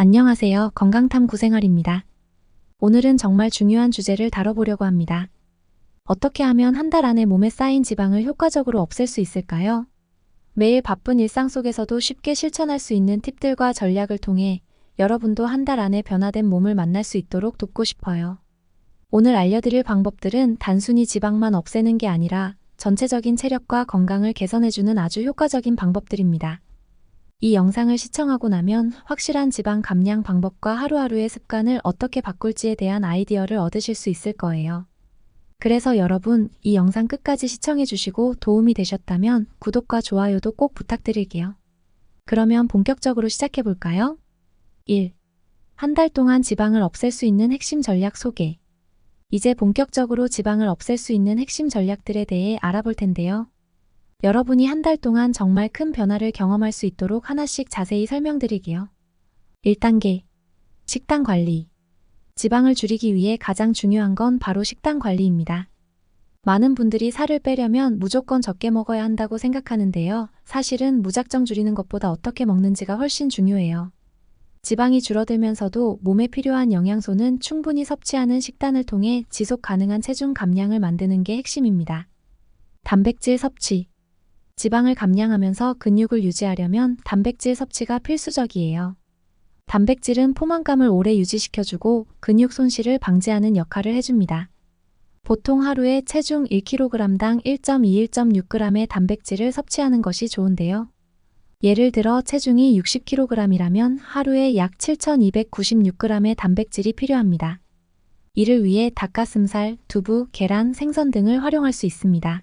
안녕하세요. 건강탐구 생활입니다. 오늘은 정말 중요한 주제를 다뤄보려고 합니다. 어떻게 하면 한 달 안에 몸에 쌓인 지방을 효과적으로 없앨 수 있을까요? 매일 바쁜 일상 속에서도 쉽게 실천할 수 있는 팁들과 전략을 통해 여러분도 한 달 안에 변화된 몸을 만날 수 있도록 돕고 싶어요. 오늘 알려드릴 방법들은 단순히 지방만 없애는 게 아니라 전체적인 체력과 건강을 개선해주는 아주 효과적인 방법들입니다. 이 영상을 시청하고 나면 확실한 지방 감량 방법과 하루하루의 습관을 어떻게 바꿀지에 대한 아이디어를 얻으실 수 있을 거예요. 그래서 여러분, 이 영상 끝까지 시청해 주시고 도움이 되셨다면 구독과 좋아요도 꼭 부탁드릴게요. 그러면 본격적으로 시작해 볼까요? 1. 한 달 동안 지방을 없앨 수 있는 핵심 전략 소개. 이제 본격적으로 지방을 없앨 수 있는 핵심 전략들에 대해 알아볼 텐데요. 여러분이 한 달 동안 정말 큰 변화를 경험할 수 있도록 하나씩 자세히 설명드릴게요. 1단계. 식단 관리. 지방을 줄이기 위해 가장 중요한 건 바로 식단 관리입니다. 많은 분들이 살을 빼려면 무조건 적게 먹어야 한다고 생각하는데요. 사실은 무작정 줄이는 것보다 어떻게 먹는지가 훨씬 중요해요. 지방이 줄어들면서도 몸에 필요한 영양소는 충분히 섭취하는 식단을 통해 지속 가능한 체중 감량을 만드는 게 핵심입니다. 단백질 섭취. 지방을 감량하면서 근육을 유지하려면 단백질 섭취가 필수적이에요. 단백질은 포만감을 오래 유지시켜주고 근육 손실을 방지하는 역할을 해줍니다. 보통 하루에 체중 1kg당 1.2-1.6g의 단백질을 섭취하는 것이 좋은데요. 예를 들어 체중이 60kg이라면 하루에 약 7,296g의 단백질이 필요합니다. 이를 위해 닭가슴살, 두부, 계란, 생선 등을 활용할 수 있습니다.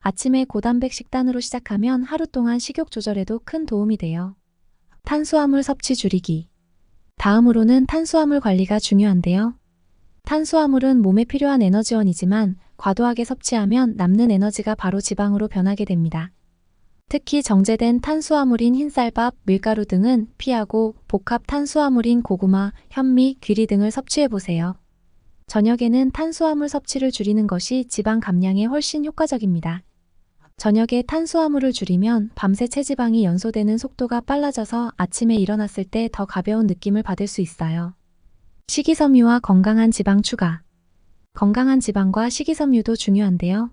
아침에 고단백 식단으로 시작하면 하루 동안 식욕 조절에도 큰 도움이 돼요. 탄수화물 섭취 줄이기. 다음으로는 탄수화물 관리가 중요한데요. 탄수화물은 몸에 필요한 에너지원이지만 과도하게 섭취하면 남는 에너지가 바로 지방으로 변하게 됩니다. 특히 정제된 탄수화물인 흰쌀밥, 밀가루 등은 피하고 복합 탄수화물인 고구마, 현미, 귀리 등을 섭취해보세요. 저녁에는 탄수화물 섭취를 줄이는 것이 지방 감량에 훨씬 효과적입니다. 저녁에 탄수화물을 줄이면 밤새 체지방이 연소되는 속도가 빨라져서 아침에 일어났을 때 더 가벼운 느낌을 받을 수 있어요. 식이섬유와 건강한 지방 추가. 건강한 지방과 식이섬유도 중요한데요.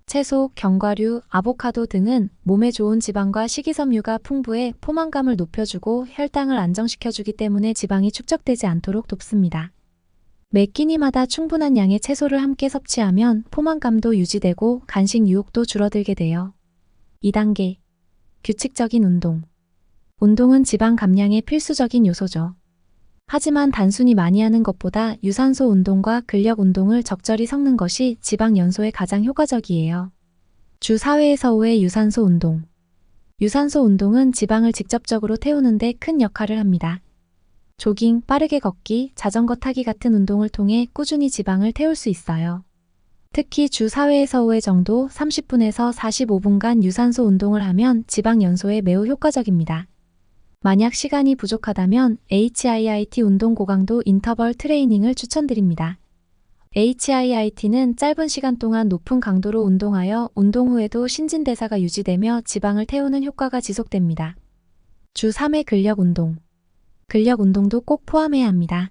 채소, 견과류, 아보카도 등은 몸에 좋은 지방과 식이섬유가 풍부해 포만감을 높여주고 혈당을 안정시켜주기 때문에 지방이 축적되지 않도록 돕습니다. 매 끼니마다 충분한 양의 채소를 함께 섭취하면 포만감도 유지되고 간식 유혹도 줄어들게 돼요. 2단계. 규칙적인 운동. 운동은 지방 감량의 필수적인 요소죠. 하지만 단순히 많이 하는 것보다 유산소 운동과 근력 운동을 적절히 섞는 것이 지방 연소에 가장 효과적이에요. 주 4회에서 5회 유산소 운동. 유산소 운동은 지방을 직접적으로 태우는 데 큰 역할을 합니다. 조깅, 빠르게 걷기, 자전거 타기 같은 운동을 통해 꾸준히 지방을 태울 수 있어요. 특히 주 4회에서 5회 정도 30분에서 45분간 유산소 운동을 하면 지방 연소에 매우 효과적입니다. 만약 시간이 부족하다면 HIIT 운동 고강도 인터벌 트레이닝을 추천드립니다. HIIT는 짧은 시간 동안 높은 강도로 운동하여 운동 후에도 신진대사가 유지되며 지방을 태우는 효과가 지속됩니다. 주 3회 근력 운동. 근력 운동도 꼭 포함해야 합니다.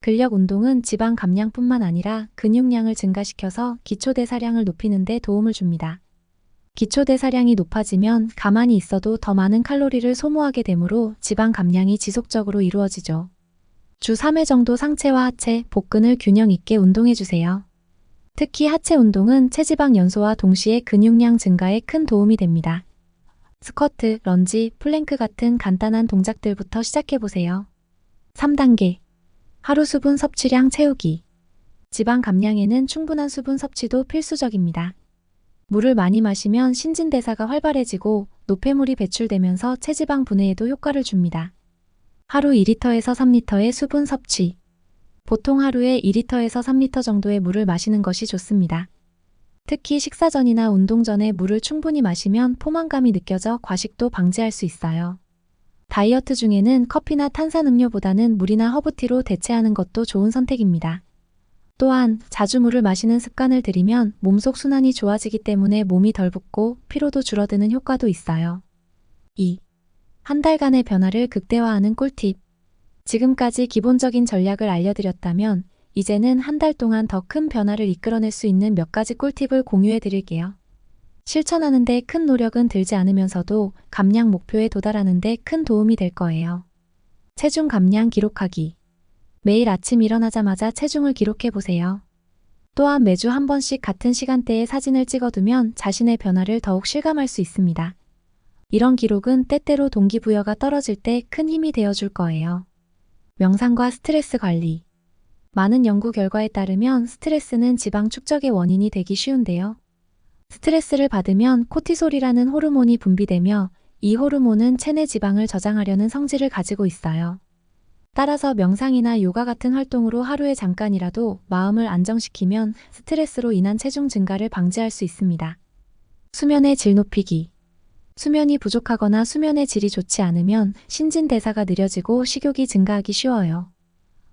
근력 운동은 지방 감량뿐만 아니라 근육량을 증가시켜서 기초대사량을 높이는 데 도움을 줍니다. 기초대사량이 높아지면 가만히 있어도 더 많은 칼로리를 소모하게 되므로 지방 감량이 지속적으로 이루어지죠. 주 3회 정도 상체와 하체, 복근을 균형 있게 운동해주세요. 특히 하체 운동은 체지방 연소와 동시에 근육량 증가에 큰 도움이 됩니다. 스쿼트, 런지, 플랭크 같은 간단한 동작들부터 시작해보세요. 3단계. 하루 수분 섭취량 채우기. 지방 감량에는 충분한 수분 섭취도 필수적입니다. 물을 많이 마시면 신진대사가 활발해지고 노폐물이 배출되면서 체지방 분해에도 효과를 줍니다. 하루 2리터에서 3리터의 수분 섭취. 보통 하루에 2리터에서 3리터 정도의 물을 마시는 것이 좋습니다. 특히 식사 전이나 운동 전에 물을 충분히 마시면 포만감이 느껴져 과식도 방지할 수 있어요. 다이어트 중에는 커피나 탄산음료보다는 물이나 허브티로 대체하는 것도 좋은 선택입니다. 또한 자주 물을 마시는 습관을 들이면 몸속 순환이 좋아지기 때문에 몸이 덜 붓고 피로도 줄어드는 효과도 있어요. 2. 한 달간의 변화를 극대화하는 꿀팁. 지금까지 기본적인 전략을 알려드렸다면 이제는 한 달 동안 더 큰 변화를 이끌어낼 수 있는 몇 가지 꿀팁을 공유해 드릴게요. 실천하는 데 큰 노력은 들지 않으면서도 감량 목표에 도달하는 데 큰 도움이 될 거예요. 체중 감량 기록하기. 매일 아침 일어나자마자 체중을 기록해 보세요. 또한 매주 한 번씩 같은 시간대에 사진을 찍어두면 자신의 변화를 더욱 실감할 수 있습니다. 이런 기록은 때때로 동기부여가 떨어질 때 큰 힘이 되어줄 거예요. 명상과 스트레스 관리. 많은 연구 결과에 따르면 스트레스는 지방 축적의 원인이 되기 쉬운데요. 스트레스를 받으면 코티솔이라는 호르몬이 분비되며 이 호르몬은 체내 지방을 저장하려는 성질을 가지고 있어요. 따라서 명상이나 요가 같은 활동으로 하루에 잠깐이라도 마음을 안정시키면 스트레스로 인한 체중 증가를 방지할 수 있습니다. 수면의 질 높이기. 수면이 부족하거나 수면의 질이 좋지 않으면 신진대사가 느려지고 식욕이 증가하기 쉬워요.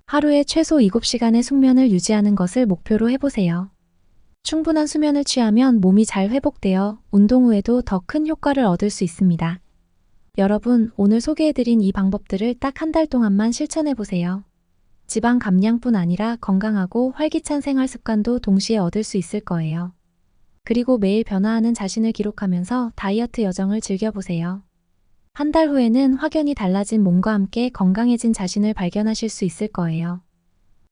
하루에 최소 7시간의 숙면을 유지하는 것을 목표로 해보세요. 충분한 수면을 취하면 몸이 잘 회복되어 운동 후에도 더 큰 효과를 얻을 수 있습니다. 여러분, 오늘 소개해드린 이 방법들을 딱 한 달 동안만 실천해보세요. 지방 감량뿐 아니라 건강하고 활기찬 생활 습관도 동시에 얻을 수 있을 거예요. 그리고 매일 변화하는 자신을 기록하면서 다이어트 여정을 즐겨보세요. 한 달 후에는 확연히 달라진 몸과 함께 건강해진 자신을 발견하실 수 있을 거예요.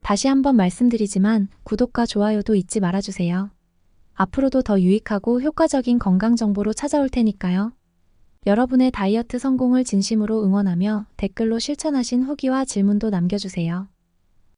다시 한번 말씀드리지만 구독과 좋아요도 잊지 말아주세요. 앞으로도 더 유익하고 효과적인 건강 정보로 찾아올 테니까요. 여러분의 다이어트 성공을 진심으로 응원하며 댓글로 실천하신 후기와 질문도 남겨주세요.